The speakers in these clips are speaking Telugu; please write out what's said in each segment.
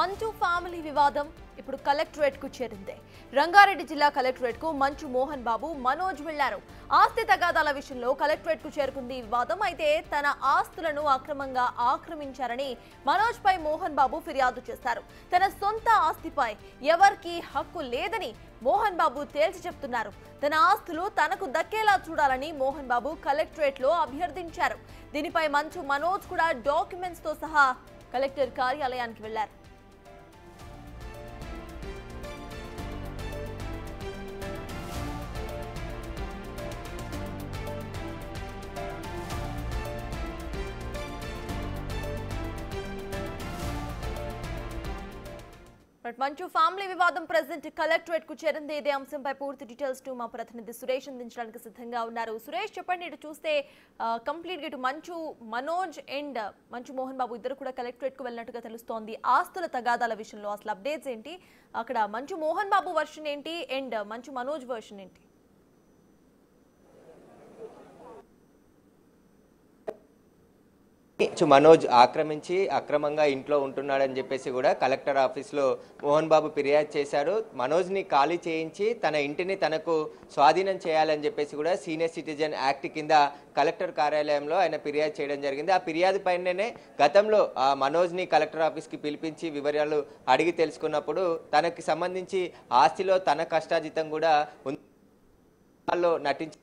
మంచు ఫ్యామిలీ వివాదం ఇప్పుడు కలెక్టరేట్ కు చేరింది. రంగారెడ్డి జిల్లా కలెక్టరేట్ కు మంచు మోహన్ బాబు, మనోజ్ వెళ్లారు. ఆస్తి తగాదాల విషయంలో కలెక్టరేట్ కు చేరుకుంది ఈ వివాదం. అయితే తన ఆస్తులను అక్రమంగా ఆక్రమించారని మనోజ్ పై మోహన్ బాబు ఫిర్యాదు చేశారు. తన సొంత ఆస్తిపై ఎవరికీ హక్కు లేదని మోహన్ బాబు తేల్చి చెప్తున్నారు. తన ఆస్తులు తనకు దక్కేలా చూడాలని మోహన్ బాబు కలెక్టరేట్ లో అభ్యర్థించారు. దీనిపై మంచు మనోజ్ కూడా డాక్యుమెంట్స్ తో సహా కలెక్టర్ కార్యాలయానికి వెళ్లారు. మంచు ఫ్యామిలీ వివాదం ప్రెజెంట్ కలెక్టరేట్ కు చేరింది. ఇదే అంశంపై పూర్తి డీటెయిల్స్ టు మా ప్రతినిధి సురేష్ అందించడానికి సిద్ధంగా ఉన్నారు. సురేష్, చెప్పండి, ఇటు చూస్తే కంప్లీట్ గా ఇటు మంచు మనోజ్ అండ్ మంచు మోహన్ బాబు ఇద్దరు కూడా కలెక్టరేట్ కు వెళ్ళినట్టుగా తెలుస్తోంది. ఆస్తుల తగాదాల విషయంలో అసలు అప్డేట్స్ ఏంటి? అక్కడ మంచు మోహన్ బాబు వర్షన్ ఏంటి అండ్ మంచు మనోజ్ వర్షన్ ఏంటి? మనోజ్ ఆక్రమించి అక్రమంగా ఇంట్లో ఉంటున్నాడని చెప్పేసి కూడా కలెక్టర్ ఆఫీస్లో మోహన్ బాబు ఫిర్యాదు చేశారు. మనోజ్ని ఖాళీ చేయించి తన ఇంటిని తనకు స్వాధీనం చేయాలని చెప్పేసి కూడా సీనియర్ సిటిజన్ యాక్ట్ కింద కలెక్టర్ కార్యాలయంలో ఆయన ఫిర్యాదు చేయడం జరిగింది. ఆ ఫిర్యాదు పైననే గతంలో మనోజ్ని కలెక్టర్ ఆఫీస్కి పిలిపించి వివరాలు అడిగి తెలుసుకున్నప్పుడు తనకి సంబంధించి ఆస్తిలో తన కష్టాజితం కూడా నటించి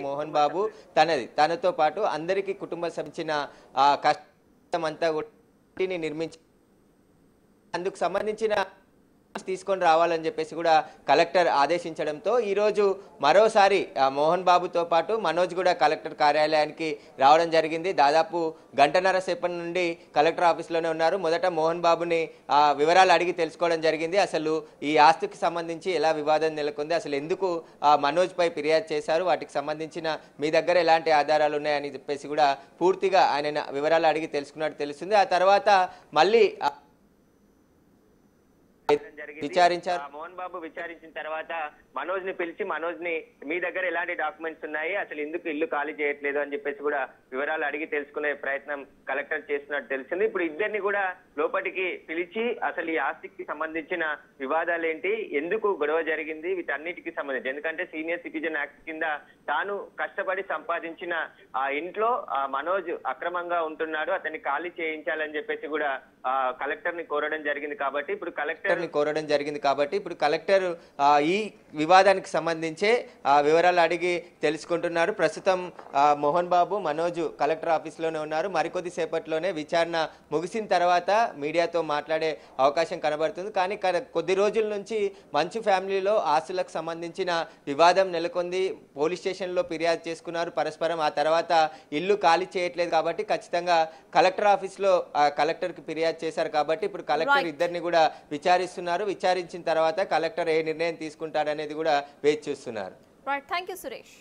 మోహన్ బాబు తనతో పాటు అందరికి కుటుంబ సభ్యుచిన కష్టం అంతా కూడా నిర్మించి అందుకు సంబంధించిన తీసుకొని రావాలని చెప్పేసి కూడా కలెక్టర్ ఆదేశించడంతో ఈరోజు మరోసారి మోహన్ బాబుతో పాటు మనోజ్ కూడా కలెక్టర్ కార్యాలయానికి రావడం జరిగింది. దాదాపు గంటన్నర సేపటి నుండి కలెక్టర్ ఆఫీస్లోనే ఉన్నారు. మొదట మోహన్ బాబుని వివరాలు అడిగి తెలుసుకోవడం జరిగింది. అసలు ఈ ఆస్తికి సంబంధించి ఎలా వివాదం నెలకొంది, అసలు ఎందుకు మనోజ్ పై ఫిర్యాదు చేశారు, వాటికి సంబంధించిన మీ దగ్గర ఎలాంటి ఆధారాలు ఉన్నాయని చెప్పేసి కూడా పూర్తిగా ఆయన వివరాలు అడిగి తెలుసుకున్నట్టు తెలుస్తుంది. ఆ తర్వాత మళ్ళీ విచారించారు. మోహన్ బాబు విచారించిన తర్వాత మనోజ్ ని పిలిచి మనోజ్ ని మీ దగ్గర ఎలాంటి డాక్యుమెంట్స్ ఉన్నాయి, అసలు ఎందుకు ఇల్లు ఖాళీ చేయట్లేదు అని చెప్పేసి కూడా వివరాలు అడిగి తెలుసుకునే ప్రయత్నం కలెక్టర్ చేస్తున్నట్టు తెలిసింది. ఇప్పుడు ఇద్దరిని కూడా లోపలికి పిలిచి అసలు ఈ ఆస్తికి సంబంధించిన వివాదాలు ఏంటి, ఎందుకు గొడవ జరిగింది, వీటన్నిటికి సంబంధించి, ఎందుకంటే సీనియర్ సిటిజన్ యాక్ట్ కింద తాను కష్టపడి సంపాదించిన ఆ ఇంట్లో మనోజ్ అక్రమంగా ఉంటున్నాడు, అతన్ని ఖాళీ చేయించాలని చెప్పేసి కూడా కలెక్టర్ ని కోరడం జరిగింది. కాబట్టి ఇప్పుడు కలెక్టర్ ఈ వివాదానికి సంబంధించే వివరాలు అడిగి తెలుసుకుంటున్నారు. ప్రస్తుతం మోహన్ బాబు, మనోజ్ కలెక్టర్ ఆఫీస్లోనే ఉన్నారు. మరికొద్ది సేపట్లోనే విచారణ ముగిసిన తర్వాత మీడియాతో మాట్లాడే అవకాశం కనబడుతుంది. కానీ కొద్ది రోజుల నుంచి మంచు ఫ్యామిలీలో ఆస్తులకు సంబంధించిన వివాదం నెలకొంది. పోలీస్ స్టేషన్లో ఫిర్యాదు చేసుకున్నారు పరస్పరం. ఆ తర్వాత ఇల్లు ఖాళీ చేయట్లేదు కాబట్టి ఖచ్చితంగా కలెక్టర్ ఆఫీస్లో కలెక్టర్కి ఫిర్యాదు చేశారు. కాబట్టి ఇప్పుడు కలెక్టర్ ఇద్దరిని కూడా విచారిస్తున్నారు. విచారించిన తర్వాత కలెక్టర్ ఏ నిర్ణయం తీసుకుంటాడనేది కూడా వేచి చూస్తున్నారు. Right, thank you Suresh.